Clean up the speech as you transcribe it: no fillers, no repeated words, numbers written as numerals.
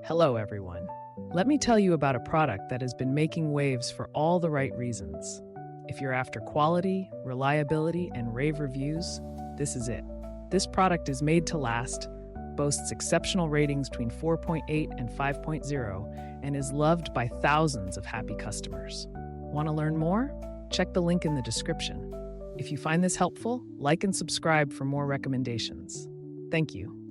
Hello, everyone. Let me tell you about a product that has been making waves for all the right reasons. If you're after quality, reliability, and rave reviews, this is it. This product is made to last, boasts exceptional ratings between 4.8 and 5.0, and is loved by thousands of happy customers. Want to learn more? Check the link in the description. If you find this helpful, like and subscribe for more recommendations. Thank you.